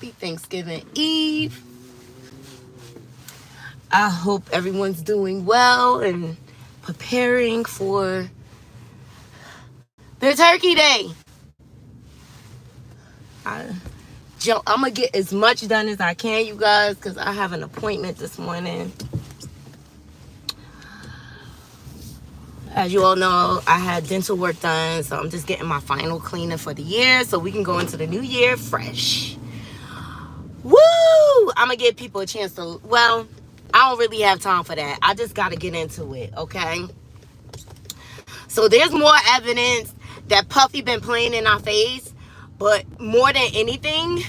happy Thanksgiving Eve. I hope everyone's doing well and preparing for the Turkey Day. I'm going to get as much done as I can, you guys, because I have an appointment this morning. As you all know, I had dental work done, so I'm just getting my final cleaning for the year so we can go into the new year fresh. Woo! I'm going to give people a chance to, well, I don't really have time for that. I just got to get into it, okay? So there's more evidence that Puffy been playing in our face, but more than anything,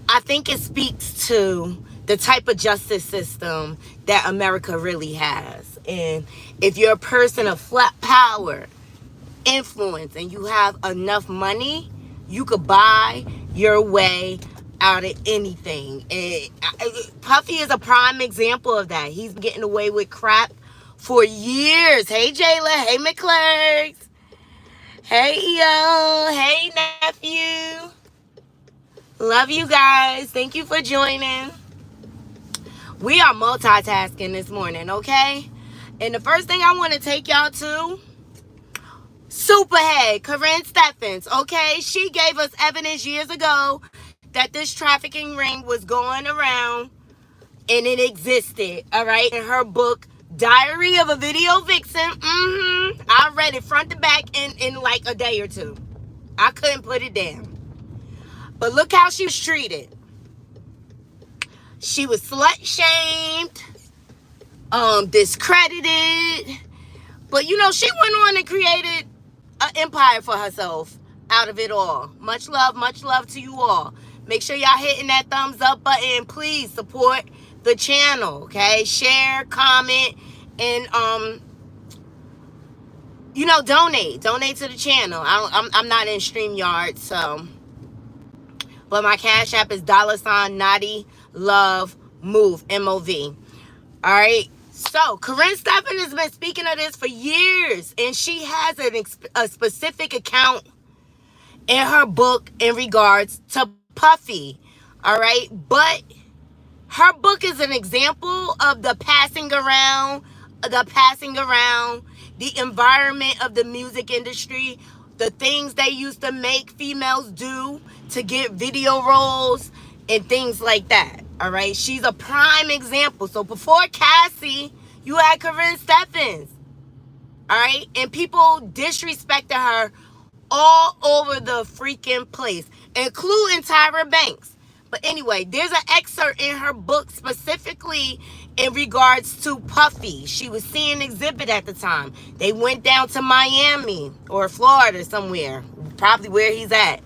I think it speaks to the type of justice system that America really has. And if you're a person of flat power, influence, and you have enough money, you could buy your way out of anything. And Puffy is a prime example of that. He's getting away with crap for years. Hey, Jayla. Hey, McClurks. Hey, yo. Hey, nephew. Love you guys. Thank you for joining. We are multitasking this morning, okay? And the first thing I want to take y'all to, Superhead, Corinne Stephens, okay? She gave us evidence years ago that this trafficking ring was going around and it existed, all right? In her book, Diary of a Video Vixen, I read it front to back in like a day or two. I couldn't put it down. But look how she was treated. She was slut-shamed, discredited. But, you know, she went on and created an empire for herself out of it all. Much love to you all. Make sure y'all hitting that thumbs up button. Please support the channel, okay? Share, comment, and, you know, donate. Donate to the channel. I'm not in StreamYard, so... But my Cash App is $Knotty Love Move, M-O-V. All right. So Corinne Stephens has been speaking of this for years, and she has a specific account in her book in regards to Puffy. All right. But her book is an example of the passing around, the environment of the music industry, the things they used to make females do to get video roles and things like that. All right. She's a prime example. So before Cassie, you had Corinne Stephens. All right. And people disrespected her all over the freaking place, including Tyra Banks. But anyway, there's an excerpt in her book specifically in regards to Puffy. She was seeing Exhibit at the time. They went down to Miami or Florida somewhere, probably where he's at,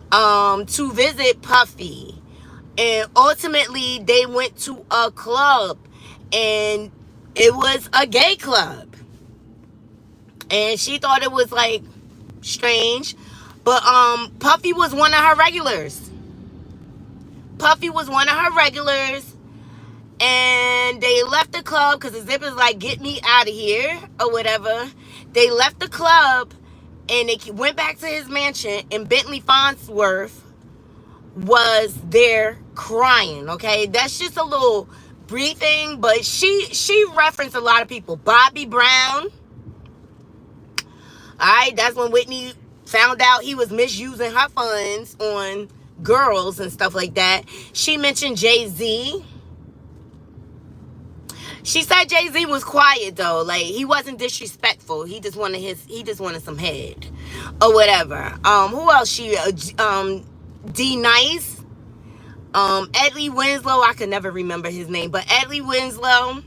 to visit Puffy. And ultimately, they went to a club, and it was a gay club. And she thought it was, like, strange. But Puffy was one of her regulars. And they left the club because the zip is like, get me out of here or whatever. They left the club and they went back to his mansion, and Bentley Farnsworth was there crying, okay? That's just a little briefing, but she referenced a lot of people. Bobby Brown. All right, that's when Whitney found out he was misusing her funds on girls and stuff like that. She mentioned Jay-Z. She said Jay-Z was quiet though, like he wasn't disrespectful. He just wanted some head or whatever. Who else? D Nice, Edley Winslow. I could never remember his name, but Edley Winslow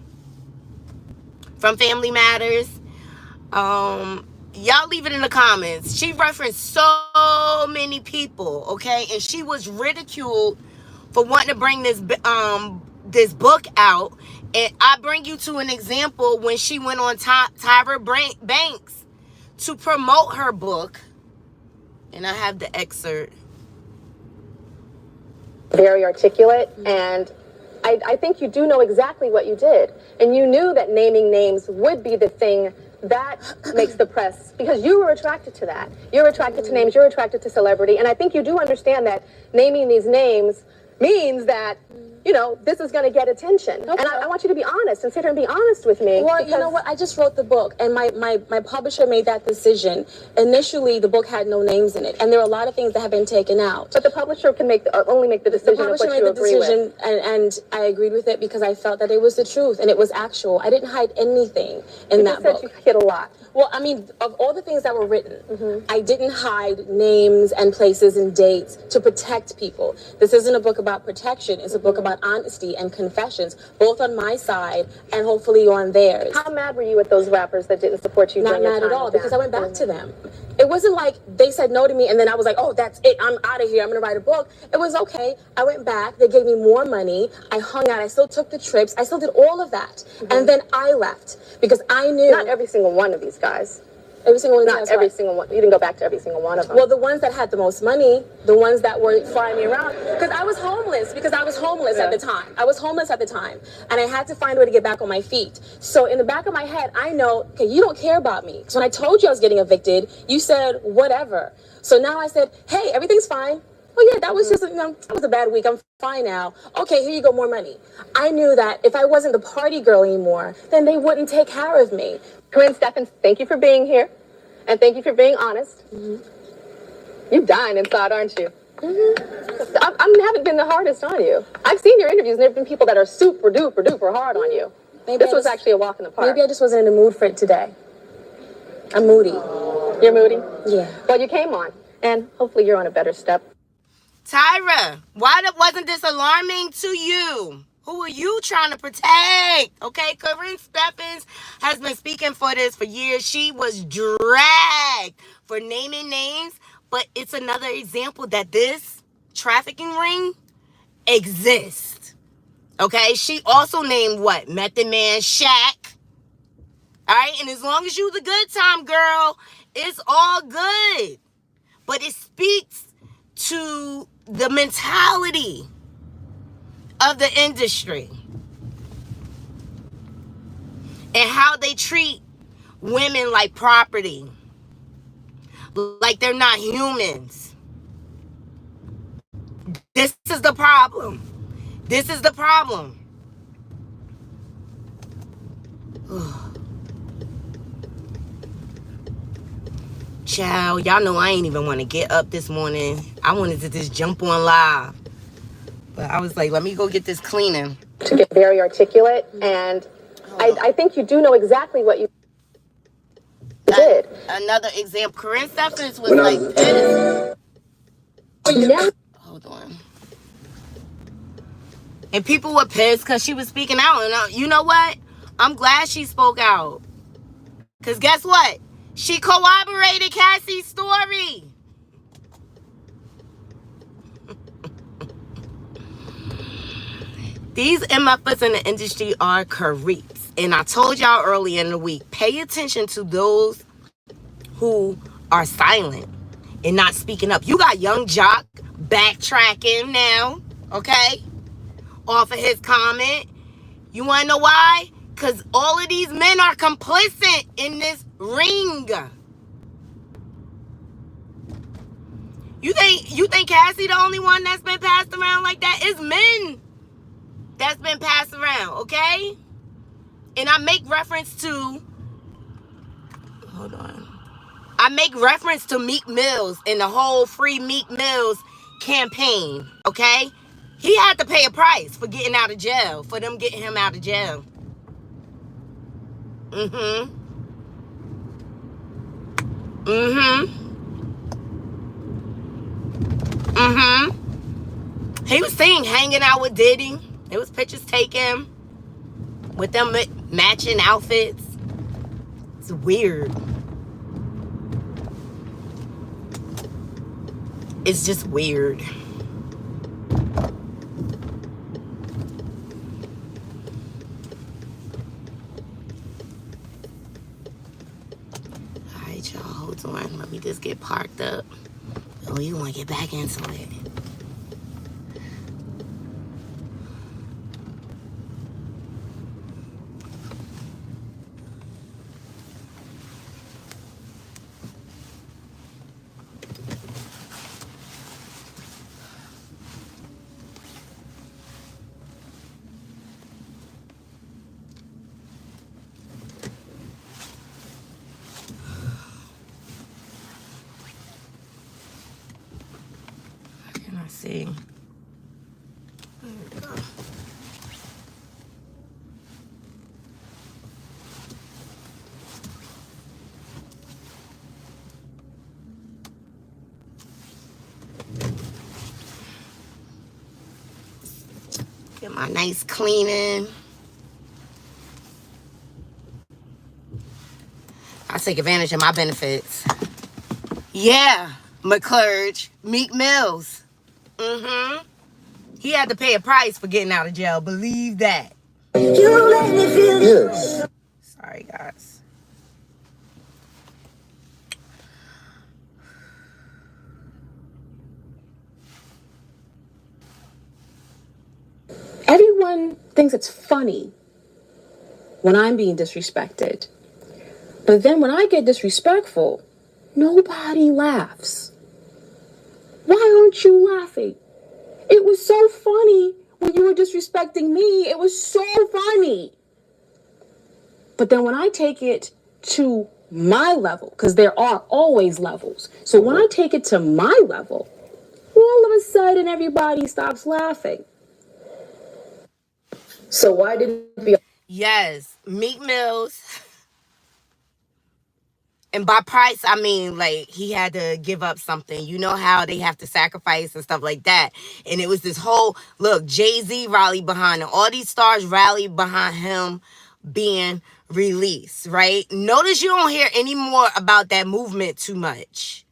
from Family Matters. Y'all leave it in the comments. She referenced so many people, okay? And she was ridiculed for wanting to bring this book out. And I bring you to an example when she went on Tyra Banks to promote her book. And I have the excerpt. Very articulate, and I think you do know exactly what you did. And you knew that naming names would be the thing that makes the press, because you were attracted to that. You're attracted to names, you're attracted to celebrity, and I think you do understand that naming these names means that, you know, this is going to get attention. Okay. And I want you to be honest and sit here and be honest with me. Well, you know what? I just wrote the book, and my publisher made that decision. Initially, the book had no names in it, and there are a lot of things that have been taken out. But the publisher can only make the decision The publisher of what made you the agree decision, with. and I agreed with it because I felt that it was the truth, and it was actual. I didn't hide anything in that book. You said you hid a lot. Well, I mean, of all the things that were written, I didn't hide names and places and dates to protect people. This isn't a book about protection. It's a book about honesty and confessions, both on my side and hopefully on theirs. How mad were you at those rappers that didn't support you? Not mad at all, because I went back to them. It wasn't like they said no to me and then I was like, oh, that's it. I'm out of here. I'm going to write a book. It was okay. I went back. They gave me more money. I hung out. I still took the trips. I still did all of that. And then I left because I knew. Not every single one of these guys. Every single one. Not every single one. You didn't go back to every single one of them. Well, the ones that had the most money, the ones that were flying me around, because I was homeless. At the time. I was homeless at the time, and I had to find a way to get back on my feet. So in the back of my head, I know, okay, you don't care about me. So when I told you I was getting evicted, you said whatever. So now I said, hey, everything's fine. Oh yeah, that was just, that was a bad week. I'm fine now. Okay, here you go, more money. I knew that if I wasn't the party girl anymore, then they wouldn't take care of me. Corinne Steffens, thank you for being here, and thank you for being honest. You're dying inside, aren't you? I haven't been the hardest on you. I've seen your interviews, and there have been people that are super duper duper hard on you. This was actually a walk in the park. Maybe I just wasn't in the mood for it today. I'm moody. You're moody? Yeah. Well, you came on, and hopefully you're on a better step. Tyra, why wasn't this alarming to you? Who are you trying to protect? Okay, Corinne Steffens has been speaking for this for years. She was dragged for naming names, but it's another example that this trafficking ring exists. Okay, she also named what? Method Man Shaq. All right, and as long as you the good time girl, it's all good. But it speaks to the mentality of the industry and how they treat women like property, like they're not humans. This is the problem. This is the problem. Child, y'all know I ain't even want to get up this morning. I wanted to just jump on live. But I was like, let me go get this cleaning. To get very articulate, and I think you do know exactly what you did. Another example, Corinne Steffens was like this. Hold on. And people were pissed because she was speaking out. And you know what? I'm glad she spoke out. Because guess what? She corroborated Cassie's story. These MFers in the industry are creeps. And I told y'all earlier in the week, pay attention to those who are silent and not speaking up. You got Young Jock backtracking now, okay? Off of his comment. You want to know why? Because all of these men are complicit in this ring. You think Cassie the only one that's been passed around like that? It's men that's been passed around, okay? And I make reference to, hold on. I make reference to Meek Mills and the whole Free Meek Mills campaign, okay? He had to pay a price for getting out of jail, for them getting him out of jail. He was seen hanging out with Diddy. There was pictures taken with them matching outfits. It's weird. It's just weird. Alright, y'all, hold on. Let me just get parked up. Oh, you want to get back into it. see. There we go. Get my nice cleaning. I take advantage of my benefits. Yeah, McClurge, Meek Mills. He had to pay a price for getting out of jail. Believe that. You let me feel yes. Sorry, guys. Everyone thinks it's funny when I'm being disrespected. But then when I get disrespectful, nobody laughs. Why aren't you laughing? It was so funny when you were disrespecting me. It was so funny. But then when I take it to my level, because there are always levels. So when I take it to my level, all of a sudden everybody stops laughing. So why didn't we? Yes, Meek Mills. And by price, I mean, like, he had to give up something. You know how they have to sacrifice and stuff like that. And it was this whole, look, Jay-Z rallied behind him. All these stars rallied behind him being released, right? Notice you don't hear any more about that movement too much.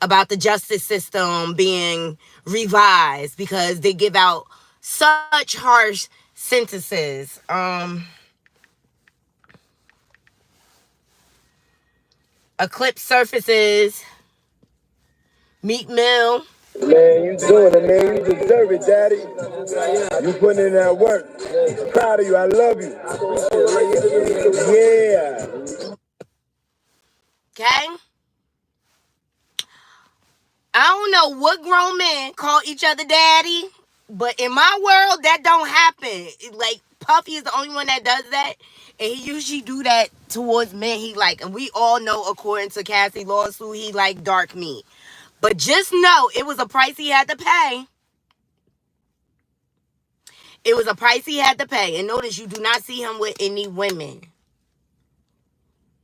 About the justice system being revised because they give out such harsh sentences. A clip surfaces. Meek Mill. Man, you doing it, man. You deserve it, Daddy. You putting in that work. Proud of you. I love you. Yeah. Okay? I don't know what grown men call each other daddy, but in my world, that don't happen. Like, Puffy is the only one that does that, and he usually do that towards men he like. And we all know, according to Cassie lawsuit, he like dark meat. But just know, it was a price he had to pay. It was a price he had to pay. And notice, you do not see him with any women.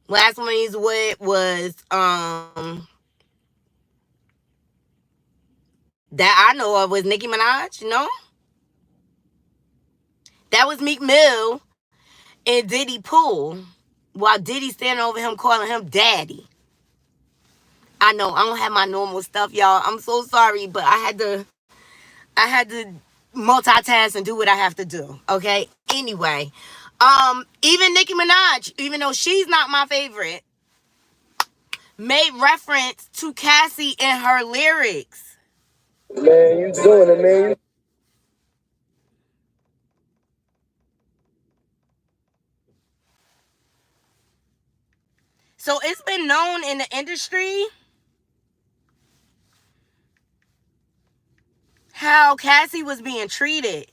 Last one he's with was, that I know of was Nicki Minaj, you know? That was Meek Mill and Diddy Pool, while Diddy standing over him calling him daddy. I know, I don't have my normal stuff, y'all. I'm so sorry, but I had to multitask and do what I have to do, okay? Anyway, even Nicki Minaj, even though she's not my favorite, made reference to Cassie in her lyrics. Man, you doing it, man. So it's been known in the industry how Cassie was being treated,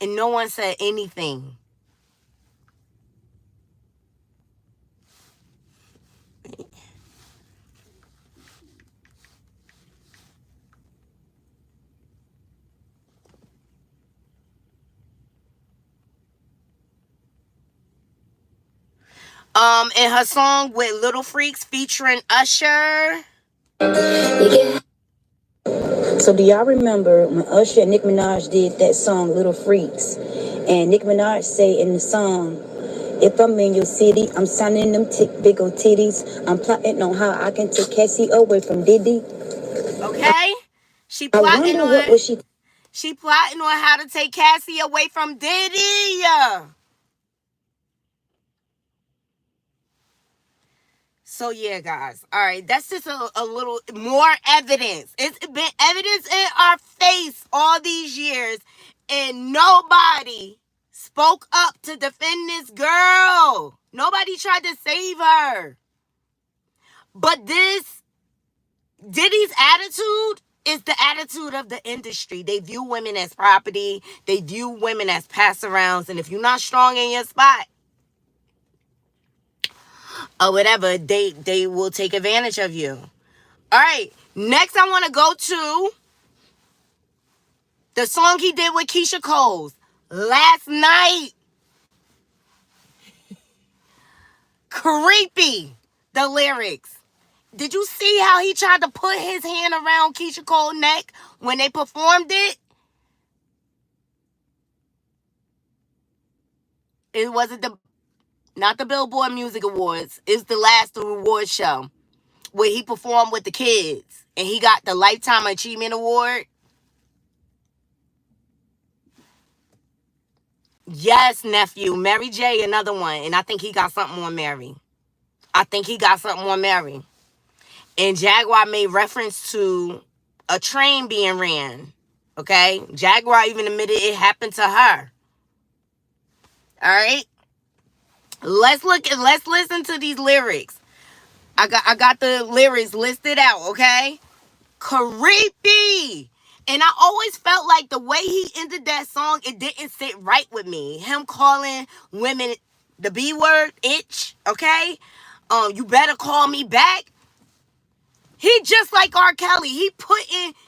and no one said anything. In her song with Little Freaks featuring Usher. So do y'all remember when Usher and Nicki Minaj did that song Little Freaks? And Nicki Minaj say in the song, if I'm in your city, I'm signing them big old titties. I'm plotting on how I can take Cassie away from Diddy. Okay? She plotting on how to take Cassie away from Diddy. So yeah, guys. All right, that's just a little more evidence. It's been evidence in our face all these years, and nobody spoke up to defend this girl. Nobody tried to save her. But this Diddy's attitude is the attitude of the industry. They view women as property. They view women as pass-arounds. And if you're not strong in your spot, or whatever, they will take advantage of you. All right, next I want to go to The song he did with Keisha Cole's Last Night. Creepy. The lyrics. Did you see how he tried to put his hand around Keisha Cole's neck when they performed it? It wasn't not the Billboard Music Awards. It's the last award show where he performed with the kids and he got the Lifetime Achievement Award. Yes, nephew. Mary J, another one. And I think he got something on Mary. And Jaguar made reference to a train being ran. Okay? Jaguar even admitted it happened to her. All right? Let's listen to these lyrics. I got the lyrics listed out, okay? Creepy. And I always felt like the way he ended that song, it didn't sit right with me. Him calling women the B word, itch, okay? You better call me back. He just like R. Kelly.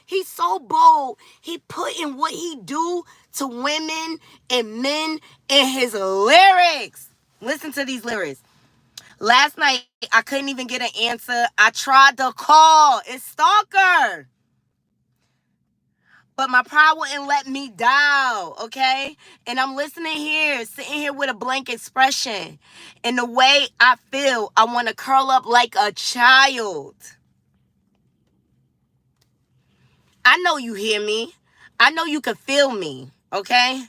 He's so bold. He put in what he do to women and men in his lyrics. Listen to these lyrics. Last night, I couldn't even get an answer. I tried to call. It's stalker. But my pride wouldn't let me down, okay? And I'm listening here, sitting here with a blank expression. And the way I feel, I want to curl up like a child. I know you hear me. I know you can feel me, okay?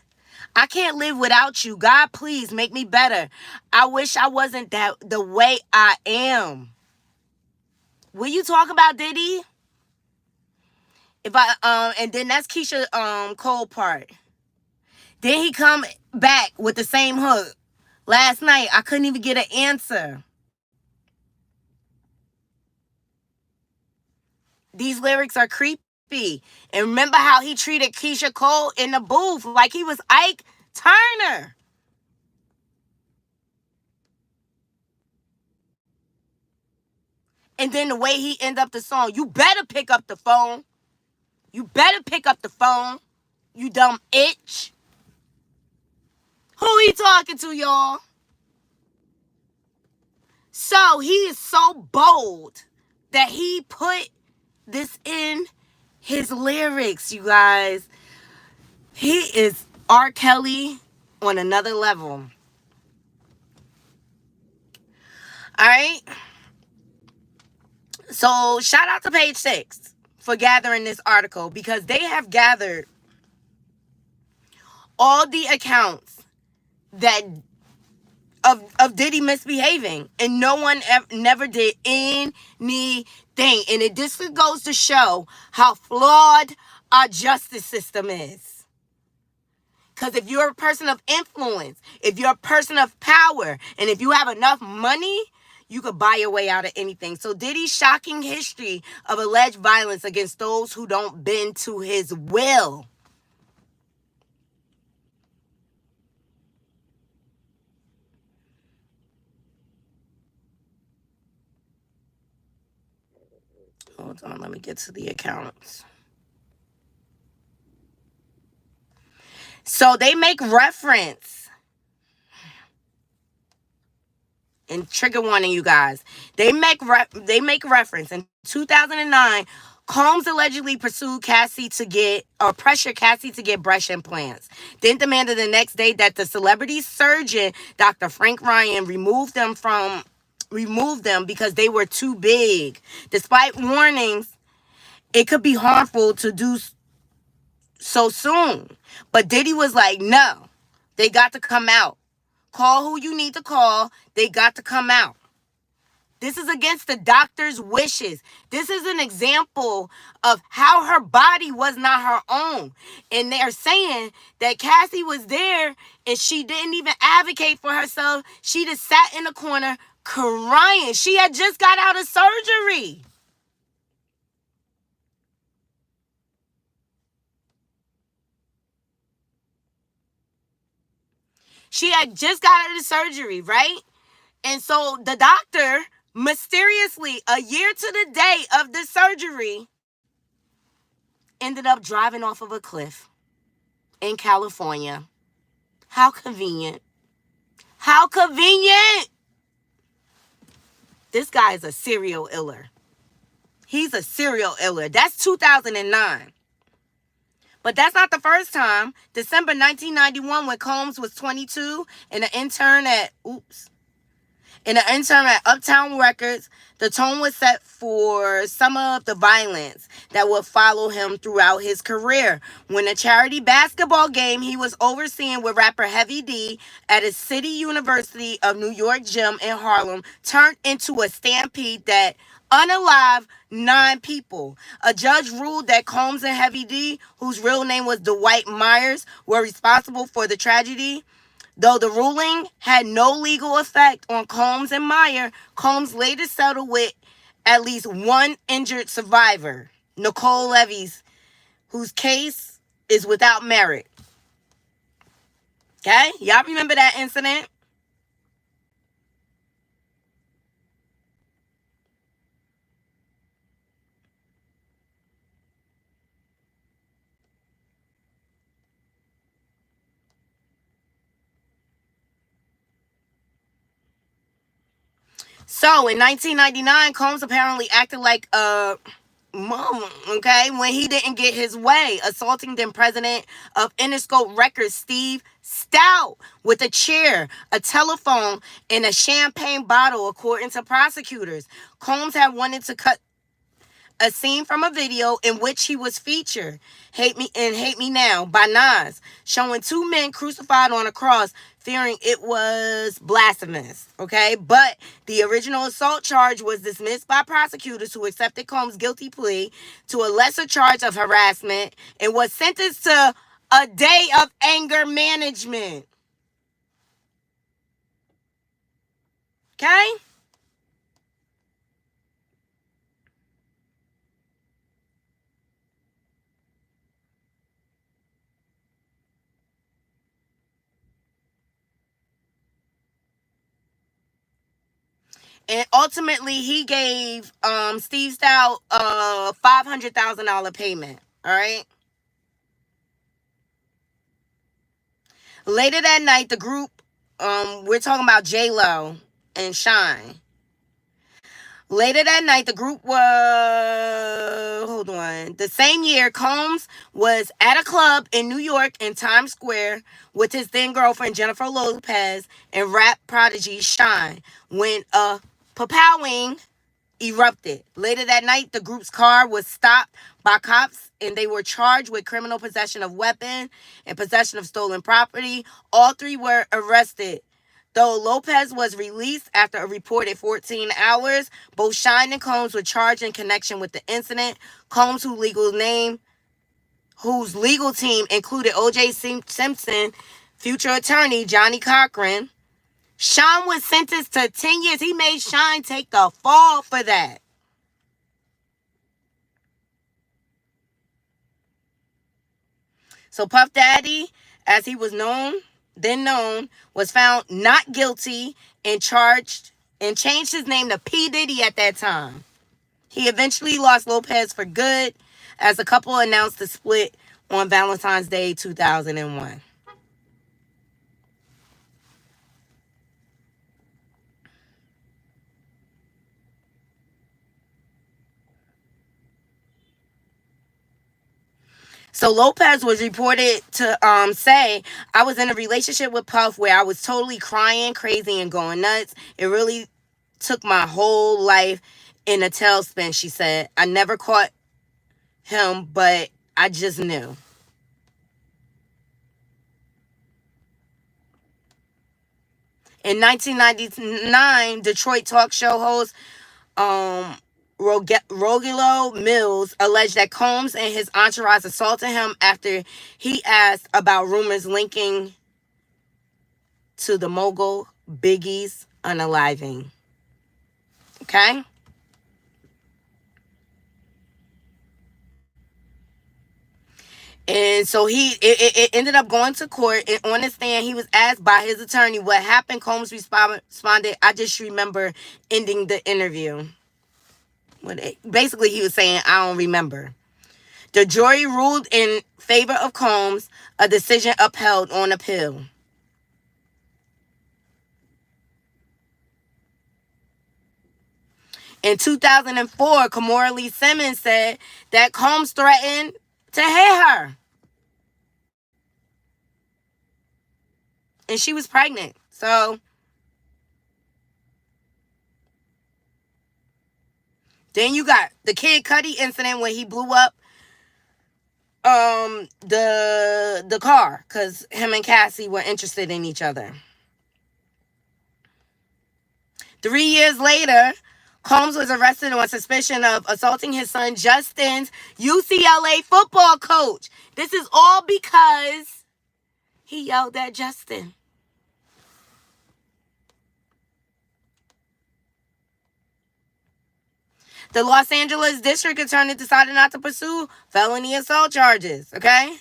I can't live without you. God, please make me better. I wish I wasn't the way I am. Will you talk about Diddy? And then that's Keisha Cole part. Then he come back with the same hook. Last night, I couldn't even get an answer. These lyrics are creepy. And remember how he treated Keisha Cole in the booth like he was Ike Turner. And then the way he ended up the song, you better pick up the phone. You better pick up the phone, you dumb itch. Who he talking to, y'all? So he is so bold that he put this in his lyrics, you guys. He is R. Kelly on another level. All right? So shout out to Page 6 for gathering this article because they have gathered all the accounts that of Diddy misbehaving, and no one never did anything. And it just goes to show how flawed our justice system is. Because if you're a person of influence, if you're a person of power, and if you have enough money, you could buy your way out of anything. So Diddy's shocking history of alleged violence against those who don't bend to his will. Hold on, let me get to the accounts. So they make reference, and trigger warning, you guys. They make reference in 2009. Combs allegedly pressured Cassie to get breast implants. Then demanded the next day that the celebrity surgeon, Dr. Frank Ryan, remove them because they were too big. Despite warnings, it could be harmful to do so soon. But Diddy was like, no, they got to come out. Call who you need to call. They got to come out. This is against the doctor's wishes. This is an example of how her body was not her own. And they're saying that Cassie was there and she didn't even advocate for herself. She just sat in the corner crying. She had just got out of surgery. She had just got out of surgery, right? And so the doctor, mysteriously, a year to the day of the surgery, ended up driving off of a cliff. in California. How convenient. How convenient. This guy is a serial iller. He's a serial iller. That's 2009. But that's not the first time. December 1991, when Combs was 22 and an intern at Uptown Records, the tone was set for some of the violence that would follow him throughout his career. When a charity basketball game he was overseeing with rapper Heavy D at a City University of New York gym in Harlem turned into a stampede that unalived 9 people. A judge ruled that Combs and Heavy D, whose real name was Dwight Myers, were responsible for the tragedy. Though the ruling had no legal effect on Combs and Meyer, Combs later settled with at least one injured survivor, Nicole Levy's, whose case is without merit. Okay? Y'all remember that incident? So, in 1999, Combs apparently acted like a mom, okay, when he didn't get his way, assaulting then president of Interscope Records, Steve Stout, with a chair, a telephone, and a champagne bottle, according to prosecutors. Combs had wanted to cut a scene from a video in which he was featured, Hate Me Now by Nas, showing 2 men crucified on a cross, fearing it was blasphemous, okay? But the original assault charge was dismissed by prosecutors, who accepted Combs' guilty plea to a lesser charge of harassment and was sentenced to a day of anger management. Okay? And ultimately, he gave Steve Stout a $500,000 payment. All right. Later that night, the group, we're talking about J-Lo and Shine. Later that night, the group the same year, Combs was at a club in New York in Times Square with his then girlfriend Jennifer Lopez and rap prodigy Shine when a papowing erupted. Later that night, the group's car was stopped by cops and they were charged with criminal possession of weapon and possession of stolen property. All 3 were arrested. Though Lopez was released after a reported 14 hours, both Shine and Combs were charged in connection with the incident. Combs, whose legal team included O.J. Simpson, future attorney Johnny Cochran. Shine was sentenced to 10 years. He made Shine take the fall for that. So Puff Daddy, as he was known, was found not guilty and charged and changed his name to P. Diddy at that time. He eventually lost Lopez for good as the couple announced the split on Valentine's Day 2001. So Lopez was reported to say, I was in a relationship with Puff where I was totally crying, crazy, and going nuts. It really took my whole life in a tailspin, she said. I never caught him, but I just knew. In 1999, Detroit talk show host Rogelio Mills alleged that Combs and his entourage assaulted him after he asked about rumors linking to the mogul Biggie's unaliving. Okay? And so it ended up going to court, and on the stand, he was asked by his attorney what happened. Combs responded, I just remember ending the interview. Basically, he was saying, I don't remember. The jury ruled in favor of Combs, a decision upheld on appeal. In 2004, Kimora Lee Simmons said that Combs threatened to hit her. And she was pregnant. So then you got the Kid Cudi incident where he blew up the car because him and Cassie were interested in each other. 3 years later, Combs was arrested on suspicion of assaulting his son Justin's UCLA football coach. This is all because he yelled at Justin. The Los Angeles District Attorney decided not to pursue felony assault charges, okay?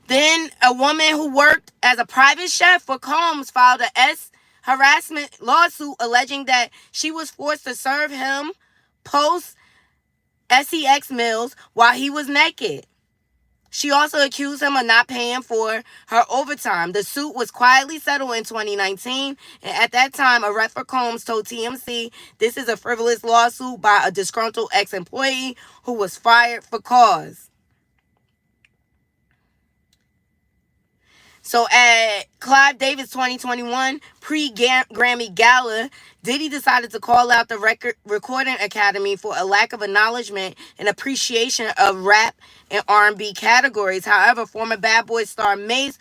Then a woman who worked as a private chef for Combs filed a harassment lawsuit alleging that she was forced to serve him post-sex meals while he was naked. She also accused him of not paying for her overtime. The suit was quietly settled in 2019, and at that time, a rep for Combs told TMZ this is a frivolous lawsuit by a disgruntled ex-employee who was fired for cause. So at Clive Davis 2021 pre-Grammy Gala, Diddy decided to call out the Recording Academy for a lack of acknowledgement and appreciation of rap and R&B categories. However, former Bad Boy star Mace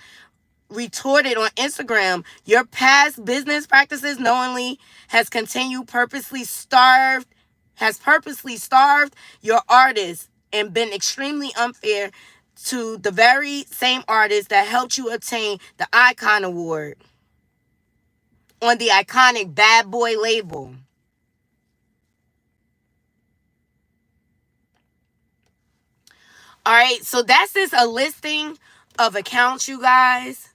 retorted on Instagram, "Your past business practices knowingly has purposely starved your artists and been extremely unfair to the very same artists that helped you obtain the Icon Award on the iconic Bad Boy label." All right, so that's just a listing of accounts, you guys,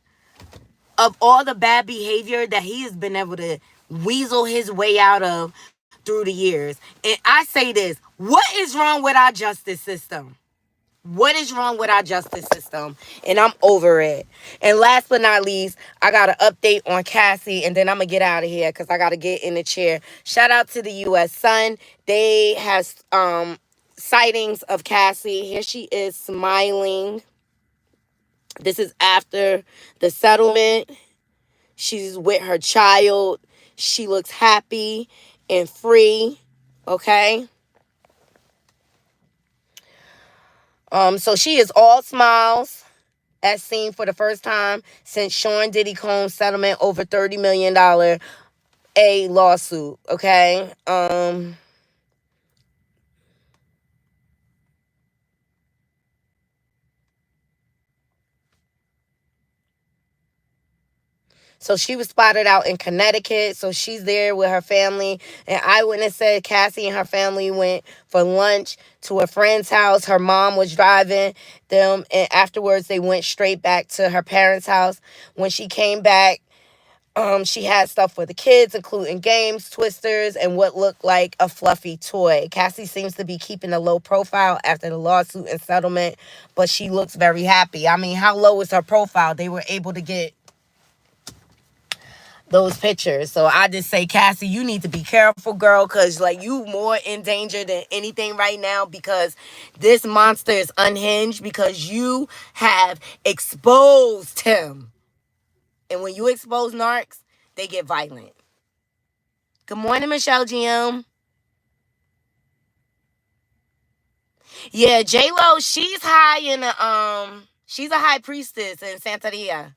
of all the bad behavior that he has been able to weasel his way out of through the years. And I say this, what is wrong with our justice system? What is wrong with our justice system? And I'm over it. And last but not least, I got an update on Cassie, and then I'm going to get out of here because I got to get in the chair. Shout out to the U.S. Sun. They have sightings of Cassie. Here she is smiling. This is after the settlement. She's with her child. She looks happy and free. Okay? So she is all smiles, as seen for the first time since Sean Diddy Combs' settlement over $30 million a lawsuit, okay? So she was spotted out in Connecticut. So she's there with her family. An eyewitness said Cassie and her family went for lunch to a friend's house. Her mom was driving them. And afterwards, they went straight back to her parents' house. When she came back, she had stuff for the kids, including games, twisters, and what looked like a fluffy toy. Cassie seems to be keeping a low profile after the lawsuit and settlement, but she looks very happy. I mean, how low is her profile? They were able to get those pictures. So I just say, Cassie, you need to be careful, girl, because like you more in danger than anything right now, because this monster is unhinged because you have exposed him. And when you expose narcs, they get violent. Good morning, Michelle GM. Yeah, J-Lo, she's high in the she's a high priestess in Santeria.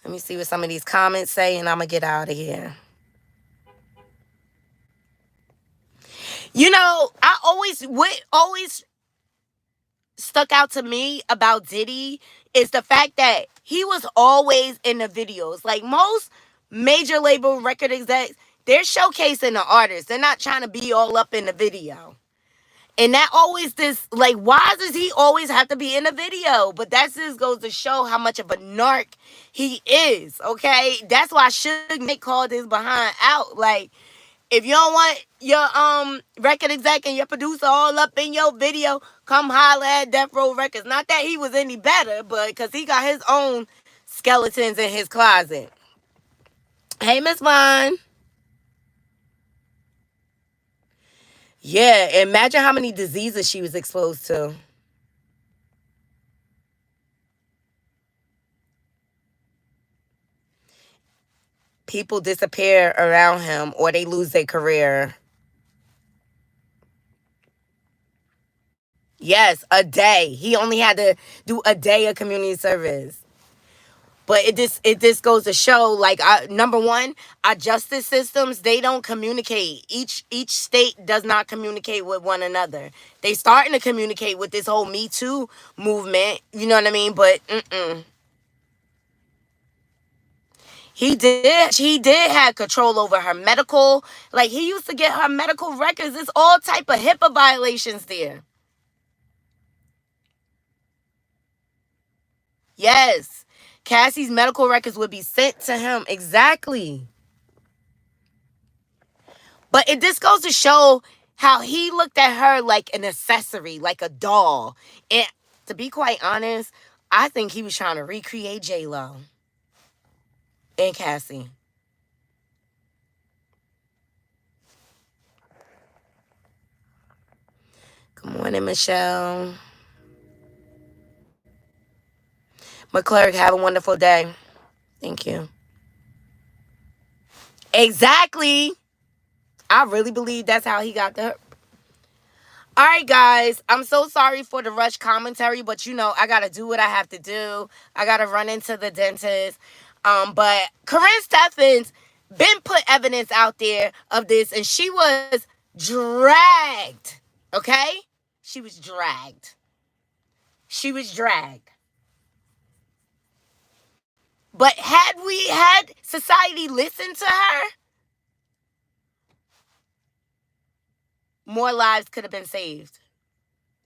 Let me see what some of these comments say, and I'm going to get out of here. You know, what always stuck out to me about Diddy is the fact that he was always in the videos. Like most major label record execs, they're showcasing the artist. They're not trying to be all up in the video. And that always this, like, why does he always have to be in a video? But that just goes to show how much of a narc he is, okay? That's why Suge Knight called his behind out. Like, If you don't want your record exec and your producer all up in your video, come holler at Death Row Records. Not that he was any better, but because he got his own skeletons in his closet. Hey, Miss Vaughn. Yeah, imagine how many diseases she was exposed to. People disappear around him or they lose their career. Yes, a day. He only had to do a day of community service. But it just goes to show, like, number one, our justice systems, they don't communicate. Each state does not communicate with one another. They starting to communicate with this whole Me Too movement. You know what I mean? But he did have control over her medical. Like, he used to get her medical records. There's all type of HIPAA violations there. Yes. Cassie's medical records would be sent to him. Exactly. But it just goes to show how he looked at her like an accessory, like a doll. And to be quite honest, I think he was trying to recreate J-Lo and Cassie. Good morning, Michelle. McClurg, have a wonderful day. Thank you. Exactly. I really believe that's how he got the... All right, guys. I'm so sorry for the rush commentary, but I got to do what I have to do. I got to run into the dentist. But Corinne Steffens been put evidence out there of this, and she was dragged. Okay? She was dragged. She was dragged. But had society listened to her, more lives could have been saved.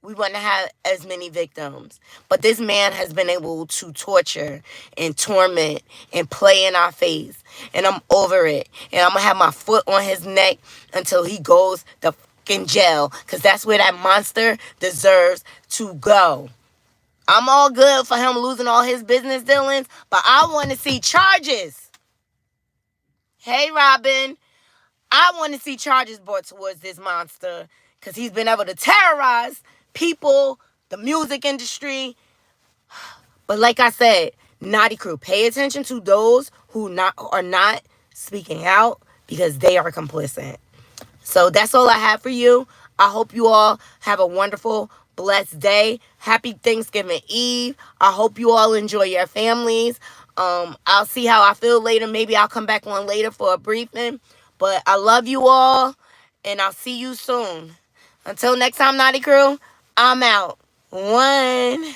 We wouldn't have as many victims. But this man has been able to torture and torment and play in our face. And I'm over it. And I'm going to have my foot on his neck until he goes to fucking jail. Because that's where that monster deserves to go. I'm all good for him losing all his business dealings, but I want to see charges. Hey, Robin. I want to see charges brought towards this monster because he's been able to terrorize people, the music industry. But like I said, Knotty Crew, pay attention to those who are not speaking out because they are complicit. So that's all I have for you. I hope you all have a wonderful, blessed day. Happy Thanksgiving Eve. I hope you all enjoy your families. I'll see how I feel later. Maybe I'll come back on later for a briefing. But I love you all, and I'll see you soon. Until next time, Knotty Crew, I'm out. 1.